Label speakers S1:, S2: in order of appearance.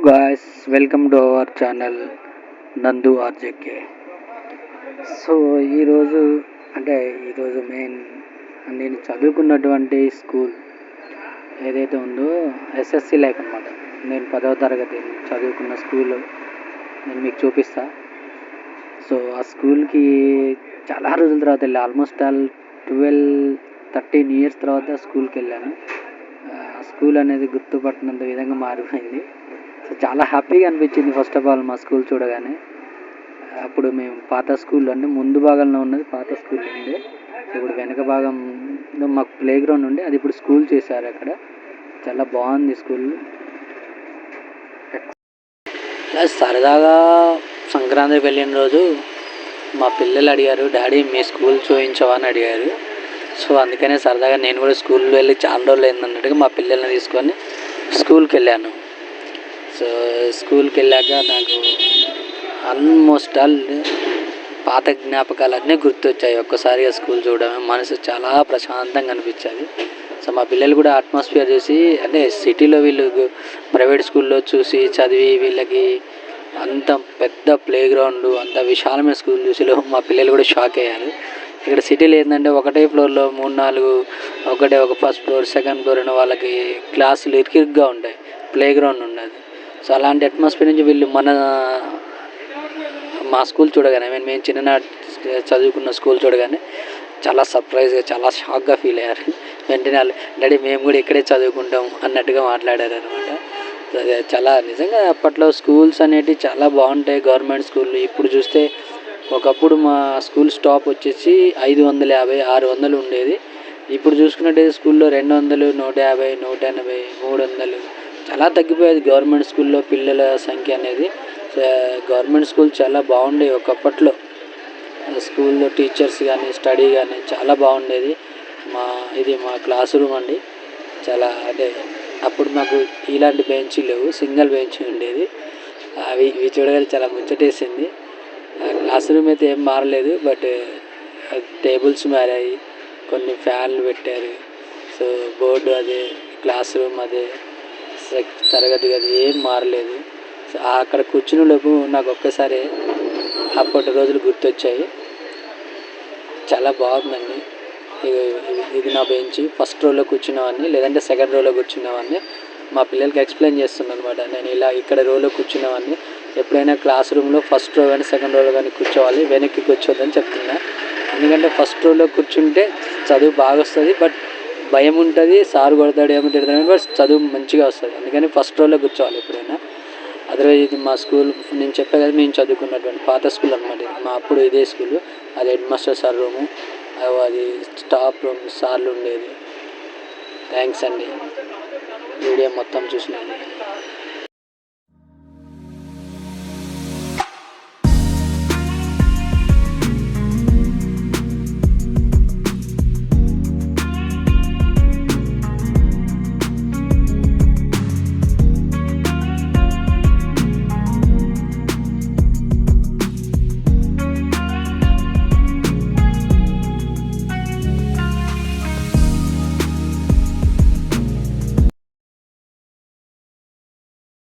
S1: guys, welcome to our channel నందు RJK. So ఈరోజు ఈరోజు నేను చదువుకున్నటువంటి స్కూల్ ఏదైతే ఉందో ఎస్ఎస్సి లైఫ్ అనమాట. నేను 10వ తరగతి చదువుకున్న స్కూల్ నేను మీకు చూపిస్తా. సో ఆ స్కూల్కి చాలా రోజుల తర్వాత వెళ్ళి ఆల్మోస్ట్ 13 ఇయర్స్ తర్వాత స్కూల్కి వెళ్ళాను. ఆ స్కూల్ అనేది గుర్తుపట్టినంత విధంగా మారిపోయింది. సో చాలా హ్యాపీగా అనిపించింది ఫస్ట్ ఆఫ్ ఆల్ మా స్కూల్ చూడగానే. అప్పుడు మేము పాత స్కూల్ అంటే ముందు భాగంలో ఉన్నది పాత స్కూల్ ఉండే. ఇప్పుడు వెనక భాగంలో మాకు ప్లే గ్రౌండ్ ఉండే, అది ఇప్పుడు స్కూల్ చేశారు. అక్కడ చాలా బాగుంది స్కూల్. సరదాగా సంక్రాంతికి వెళ్ళిన రోజు మా పిల్లలు అడిగారు, డాడీ మీ స్కూల్ చూపించవా అని అడిగారు. సో అందుకనే సరదాగా నేను కూడా స్కూల్లో వెళ్ళి చాలా రోజులు అయిందన్నట్టుగా మా పిల్లల్ని తీసుకొని స్కూల్కి వెళ్ళాను. సో స్కూల్కి వెళ్ళాక నాకు ఆల్మోస్ట్ ఆల్ పాత జ్ఞాపకాలన్నీ గుర్తొచ్చాయి. ఒక్కసారిగా స్కూల్ చూడడం మనసు చాలా ప్రశాంతంగా అనిపించేది. సో మా పిల్లలు కూడా అట్మాస్ఫియర్ చూసి, అంటే సిటీలో వీళ్ళు ప్రైవేట్ స్కూల్లో చూసి చదివి వీళ్ళకి అంత పెద్ద ప్లే గ్రౌండ్, అంత విశాలమైన స్కూల్ చూసి మా పిల్లలు కూడా షాక్ అయ్యారు. ఇక్కడ సిటీలో ఏంటంటే ఒకటే ఫ్లోర్లో 3-4 ఒక ఫస్ట్ ఫ్లోర్, సెకండ్ ఫ్లోర్ అని వాళ్ళకి క్లాసులు ఇరుకిరుగ్గా ఉంటాయి, ప్లే గ్రౌండ్ ఉండదు. సో అలాంటి అట్మాస్ఫియర్ నుంచి వీళ్ళు మా స్కూల్ చూడగానే, మేము చిన్ననాటి చదువుకున్న స్కూల్ చూడగానే చాలా సర్ప్రైజ్గా, చాలా షాక్గా ఫీల్ అయ్యారు. వెంటనే డాడీ మేము కూడా ఇక్కడే చదువుకుంటాం అన్నట్టుగా మాట్లాడారు అనమాట. చాలా నిజంగా అప్పట్లో స్కూల్స్ అనేటివి చాలా బాగుంటాయి, గవర్నమెంట్ స్కూళ్ళు. ఇప్పుడు చూస్తే ఒకప్పుడు మా స్కూల్ స్టాప్ వచ్చేసి 550, 600 ఉండేది. ఇప్పుడు చూసుకున్నట్టయితే స్కూల్లో 200, 150, 180, 300 చాలా తగ్గిపోయేది గవర్నమెంట్ స్కూల్లో పిల్లల సంఖ్య అనేది. గవర్నమెంట్ స్కూల్ చాలా బాగుండేవి ఒకప్పట్లో. స్కూల్లో టీచర్స్ కానీ, స్టడీ కానీ చాలా బాగుండేది. ఇది మా క్లాస్ రూమ్ అండి. చాలా అప్పుడు మాకు ఇలాంటి బెంచ్ లేవు, సింగిల్ బెంచ్ ఉండేది. ఇవి చూడగానే చాలా ముచ్చటేసింది. క్లాస్ రూమ్ అయితే ఏం మారలేదు, బట్ టేబుల్స్ మారాయి, కొన్ని ఫ్యాన్లు పెట్టారు. సో బోర్డు అదే, క్లాస్ రూమ్ అదే, తరగతి గది ఏం మారలేదు. సో అక్కడ కూర్చునేలోపు నాకు ఒక్కసారి అప్పటి రోజులు గుర్తొచ్చాయి. చాలా బాగుందండి. ఇది నా బెంచ్, ఫస్ట్ రోలో కూర్చునేవాడిని, లేదంటే సెకండ్ రోలో కూర్చునేవాడిని. మా పిల్లలకి ఎక్స్ప్లెయిన్ చేస్తున్నాను అనమాట. నేను ఇక్కడ రోలో కూర్చునేవాడిని, ఎప్పుడైనా క్లాస్ రూమ్లో ఫస్ట్ రో కానీ సెకండ్ రోలో కానీ కూర్చోవాలి, వెనక్కి కూర్చోవద్దని చెప్తున్నా. ఎందుకంటే ఫస్ట్ రోలో కూర్చుంటే చదువు బాగా వస్తుంది, బట్ భయం ఉంటుంది, సార్ కొడతాడు ఏమో తిడతాడు, బట్ చదువు మంచిగా వస్తుంది. అందుకని ఫస్ట్ రోలో కూర్చోవాలి ఎప్పుడైనా. అదర్వైజ్ ఇది మా స్కూల్, నేను చెప్పే కదా మేము చదువుకున్నటువంటి పాత స్కూల్ అనమాట. మా అప్పుడు ఇదే స్కూలు. అది హెడ్ మాస్టర్ సార్ రూము, అది స్టాఫ్ రూమ్, సార్లు ఉండేది. థ్యాంక్స్ అండి వీడియో మొత్తం చూసినందుకు.